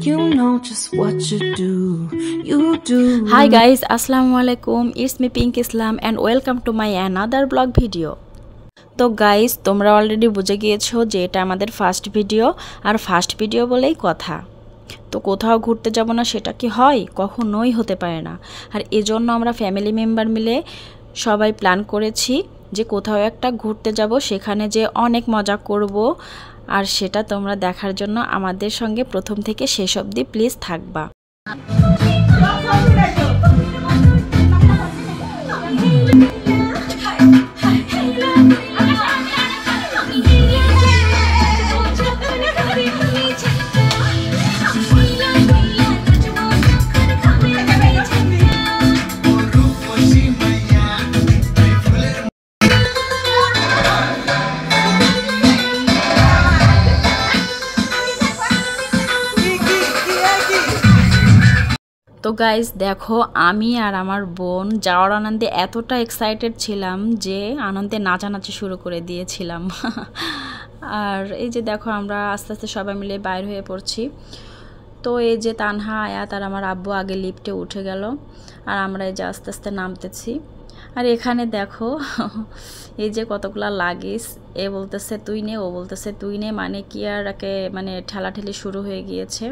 You know just what you do. Hi guys, Assalamualaikum. It's me Pink Islam and welcome to my another vlog video. তো guys, তোমরা already বুঝে গিয়েছো যে এটা আমাদের first video, আর first video বলেই কথা। তো কোথাও ঘুরতে যাব না সেটা কি হয়? কখনোই হতে পারে না। আর এজন্য আমরা ফ্যামিলি মেম্বার মিলে সবাই প্ল্যান করেছি যে কোথাও একটা ঘুরতে যাব, সেখানে যে অনেক মজা করব। আর সেটা তোমরা দেখার জন্য আমাদের সঙ্গে প্রথম থেকে শেষ অবধি প্লিজ থাকবা। তো গাইস দেখো, আমি আর আমার বোন যাওয়ার আনন্দে এতটা এক্সাইটেড ছিলাম যে আনন্দে নাচানাচি শুরু করে দিয়েছিলাম। আর এই যে দেখো, আমরা আস্তে আস্তে সবাই মিলে বাইর হয়ে পড়ছি। তো এই যে তানহা, আয়াত আর আমার আব্বু আগে লিফটে উঠে গেল, আর আমরা এই যে আস্তে আস্তে নামতেছি। আর এখানে দেখো এই যে কতগুলা লাগেজ, এ বলতেছে তুই নে, ও বলতেছে তুই নে, মানে কি আর একে মানে ঠেলাঠেলি শুরু হয়ে গিয়েছে।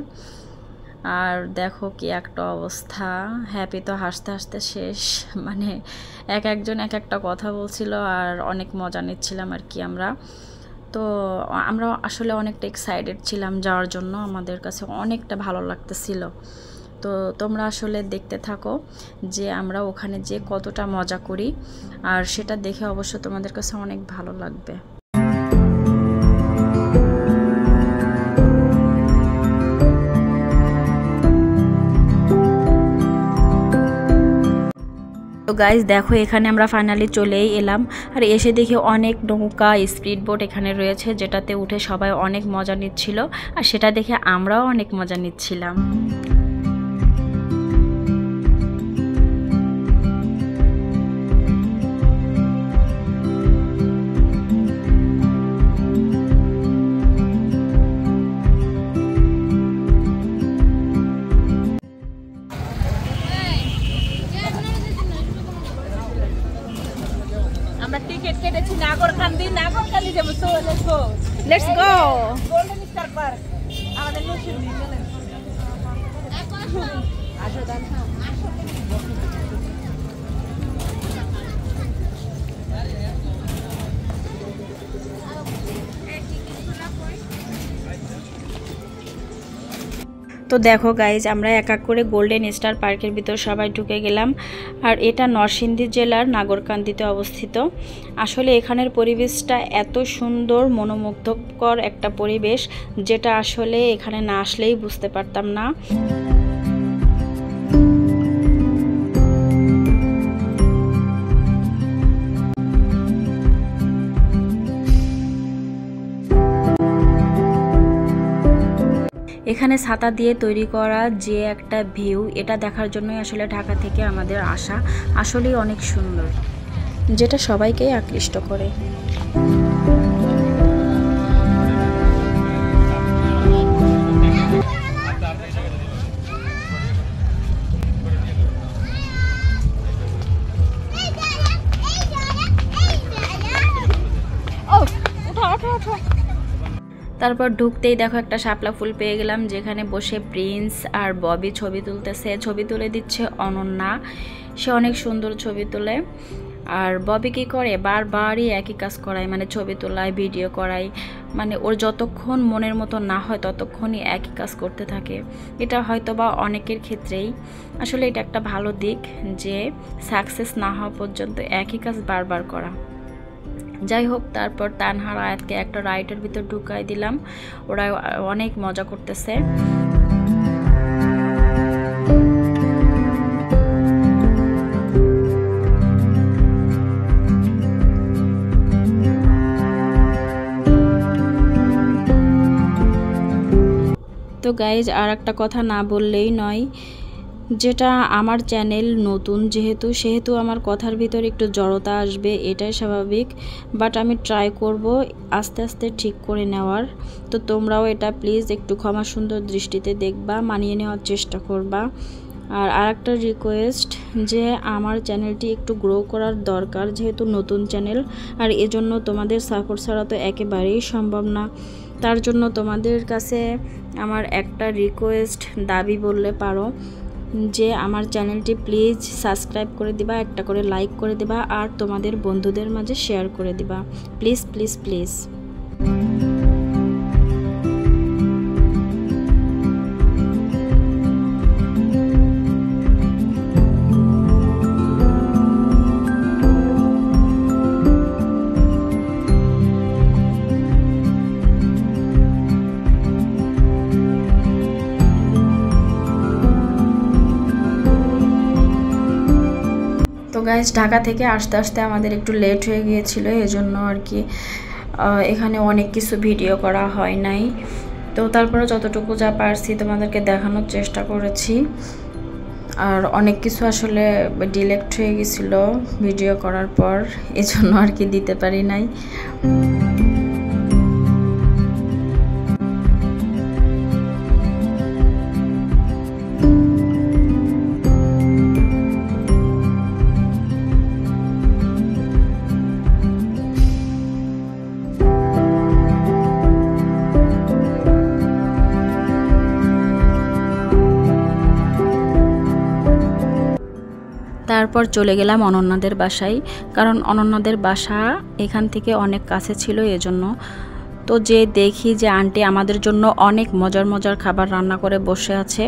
আর দেখো কি একটা অবস্থা, হ্যাপি তো হাসতে হাসতে শেষ, মানে একজন এক একটা কথা বলছিল আর অনেক মজা নিচ্ছিলাম আর কি আমরা। তো আমরা আসলে অনেকটা এক্সাইটেড ছিলাম যাওয়ার জন্য, আমাদের কাছে অনেকটা ভালো লাগতেছিল। তো তোমরা আসলে দেখতে থাকো যে আমরা ওখানে যে কতটা মজা করি, আর সেটা দেখে অবশ্য তোমাদের কাছে অনেক ভালো লাগবে। তো গাইজ দেখো, এখানে আমরা ফাইনালি চলেই এলাম। আর এসে দেখি অনেক নৌকা, স্পিড বোট এখানে রয়েছে, যেটাতে উঠে সবাই অনেক মজা নিচ্ছিল, আর সেটা দেখে আমরাও অনেক মজা নিচ্ছিলাম। টিকেট কেটেছি নাগরকান্দি যাবো। So let's go golden star park আমাদের নরসিংদী। চলেন আসো দান। তো দেখো গাইজ, আমরা এক এক করে গোল্ডেন স্টার পার্কের ভিতর সবাই ঢুকে গেলাম। আর এটা নরসিংদী জেলার নাগরকান্দিতে অবস্থিত। আসলে এখানের পরিবেশটা এত সুন্দর, মনোমুগ্ধকর একটা পরিবেশ, যেটা আসলে এখানে না আসলেই বুঝতে পারতাম না। এখানে ছাতা দিয়ে তৈরি করা যে একটা ভিউ, এটা দেখার জন্যই আসলে ঢাকা থেকে আমাদের আসা। আসলেই অনেক সুন্দর, যেটা সবাইকেই আকৃষ্ট করে। তারপর ঢুকতেই দেখো একটা শাপলা ফুল পেয়ে গেলাম, যেখানে বসে প্রিন্স আর ববি ছবি তুলতেছে। ছবি তুলে দিচ্ছে অনন্যা, সে অনেক সুন্দর ছবি তোলে। আর ববি কি করে, বারবারই একই কাজ করায়, মানে ছবি তোলায়, ভিডিও করায়, মানে ওর যতক্ষণ মনের মতো না হয় ততক্ষণই একই কাজ করতে থাকে। এটা হয়তো বা অনেকের ক্ষেত্রেই আসলে এটা একটা ভালো দিক, যে সাকসেস না হওয়া পর্যন্ত একই কাজ বারবার করা। যাই হোক, তারপর তানহার আয়াতকে একটা রাইডের ভিতর ঢুকাই দিলাম, ওরা অনেক মজা করতেছে। তো গাইজ, আর একটা কথা না বললেই নয়, যেটা আমার চ্যানেল নতুন সেহেতু আমার কথার ভিতর একটু জড়তা আসবে, এটাই স্বাভাবিক। বাট আমি ট্রাই করব আস্তে আস্তে ঠিক করে নেওয়ার। তো তোমরাও এটা প্লিজ একটু ক্ষমা সুন্দর দৃষ্টিতে দেখবা, মানিয়ে নেওয়ার চেষ্টা করবা। আর আরেকটা রিকোয়েস্ট যে আমার চ্যানেলটি একটু গ্রো করার দরকার, যেহেতু নতুন চ্যানেল, আর এজন্য তোমাদের সাপোর্ট ছাড়া তো একেবারেই সম্ভব না। তার জন্য তোমাদের কাছে আমার একটা রিকোয়েস্ট, দাবি বললে পারো, যে আমার চ্যানেলটি প্লিজ সাবস্ক্রাইব করে দিবা, একটা করে লাইক করে দিবা, আর তোমাদের বন্ধুদের মাঝে শেয়ার করে দিবা, প্লিজ প্লিজ প্লিজ। তো গাইজ ঢাকা থেকে আসতে আসতে আমাদের একটু লেট হয়ে গিয়েছিল, এজন্য আর কি এখানে অনেক কিছু ভিডিও করা হয় নাই। তো তারপরে যতটুকু যা পারছি তোমাদেরকে দেখানোর চেষ্টা করেছি। আর অনেক কিছু আসলে ডিলেক্ট হয়ে গেছিলো ভিডিও করার পর, এজন্য আর কি দিতে পারি নাই। তারপর চলে গেলাম অনন্যাদের বাসায়, কারণ অনন্যাদের বাসা এখান থেকে অনেক কাছে ছিল, এজন্য। তো যে দেখি যে আন্টি আমাদের জন্য অনেক মজার মজার খাবার রান্না করে বসে আছে।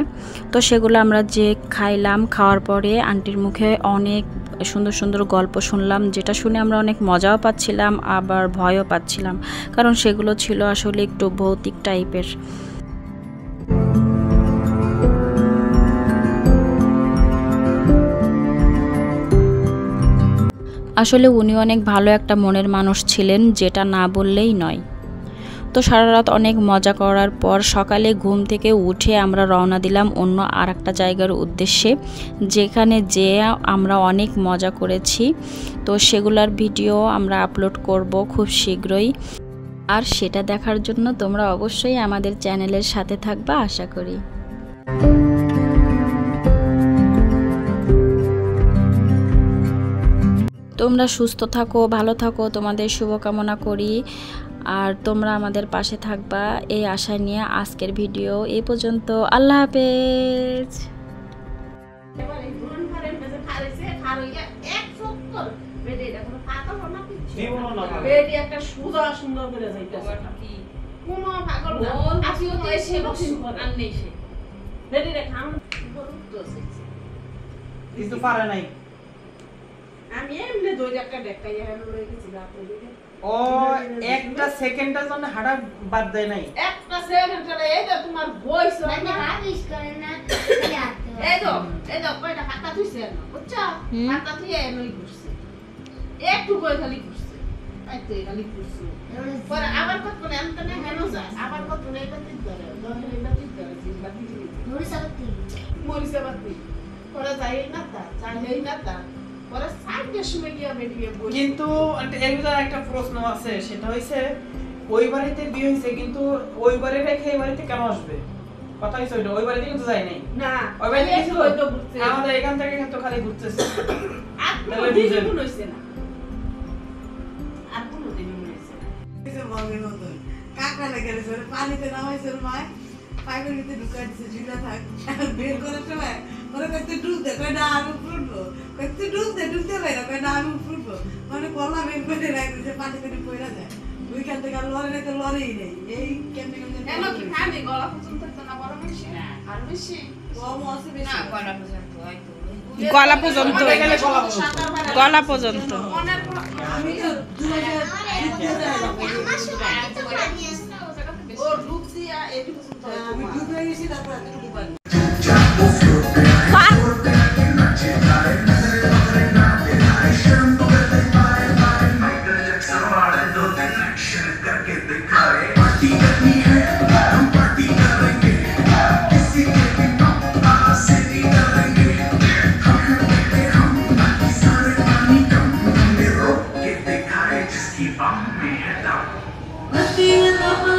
তো সেগুলো আমরা যে খাইলাম, খাওয়ার পরে আন্টির মুখে অনেক সুন্দর সুন্দর গল্প শুনলাম, যেটা শুনে আমরা অনেক মজাও পাচ্ছিলাম, আবার ভয়ও পাচ্ছিলাম, কারণ সেগুলো ছিল আসলে একটু ভৌতিক টাইপের। আসলে উনি অনেক ভালো একটা মনের মানুষ ছিলেন, যেটা না বললেই নয়। তো সারা রাত অনেক মজা করার পর সকালে ঘুম থেকে উঠে আমরা রওনা দিলাম অন্য আর একটা জায়গার উদ্দেশ্যে, যেখানে যেয়ে আমরা অনেক মজা করেছি। তো সেগুলোর ভিডিও আমরা আপলোড করব খুব শীঘ্রই, আর সেটা দেখার জন্য তোমরা অবশ্যই আমাদের চ্যানেলের সাথে থাকবা আশা করি। তোমরা সুস্থ থাকো, ভালো থাকো, তোমাদের শুভকামনা করি। আর তোমরা আমাদের পাশে থাকবা এই আশা নিয়ে আজকের ভিডিও এই পর্যন্ত। আল্লাহ হাফেজ। আমি এমনি দই একটা দেখাই হেলো লই গেছি রাতে দিকে। ও একটা সেকেন্ডের জন্য হাঁটা বাদ দেয় নাই। একটা সেকেন্ডের এই তো তোমার ভয়েস না রাবিশ করে না এই তো কয়টা হাতা তুইছে না বুঝছো হাতা তুই এনই ঘুরছে একটু কই খালি ঘুরছে আইতে খালি ঘুরছে পরে আবার কত করে আমি তো না হেনো যায় আবার কত নেই বাতি ধরে ধরে বাতি ধরে বাতি মরিসা বাতি পরে যাই না তা চাই না তা কিন্তু এর ভিতরে একটা প্রশ্ন আছে, সেটা হইছে ওই বাড়িতে বিয়ে হইছে, কিন্তু ওই বাড়ি রেখে এই বাড়িতে কেন আসবে? কথা হইছে ওইটা, ওই বাড়িতে কিন্তু যায় নাই। না ওই বাড়িতে গেছিল হয়তো ঘুরতে, আমাদের এখান থেকে কিন্তু খালি ঘুরতেছে। আর কোনো দিন হইছে না, আর কোনো দিন হইছে না। এই যে মগের মতো কাকা লেগে গেছে, পানিতে নামাইছে মায়, পাইপের ভিতরে ঢুকাই দিছে, ঝুলা থাক বের করার সময় ওরা কইতে ডুব দে, কই না আমি ফুটবো, কইতে ডুবতে পারে না, কই না আমি ফুটবো, মানে কলা বের করে রাখছে যে পানি করে পড়া যায়, ওইখান থেকে লড়ে না, তো লড়েই নেই। এই কেমনে কেমনে এনো কি খানি গলা পর্যন্ত তো না বড় বেশি না আর বেশি কম আছে বেশি না গলা পর্যন্ত হয়তো গলা পর্যন্ত, গলা পর্যন্ত। আমি তো দুই ও রূপ দিয়া এটি পর্যন্ত আমি ডুবে গেছি, তারপর এতটুকু পানি पार्टी करनी है, हम पार्टी करेंगे, किसी के भी नाम सिटी करेंगे। Let's see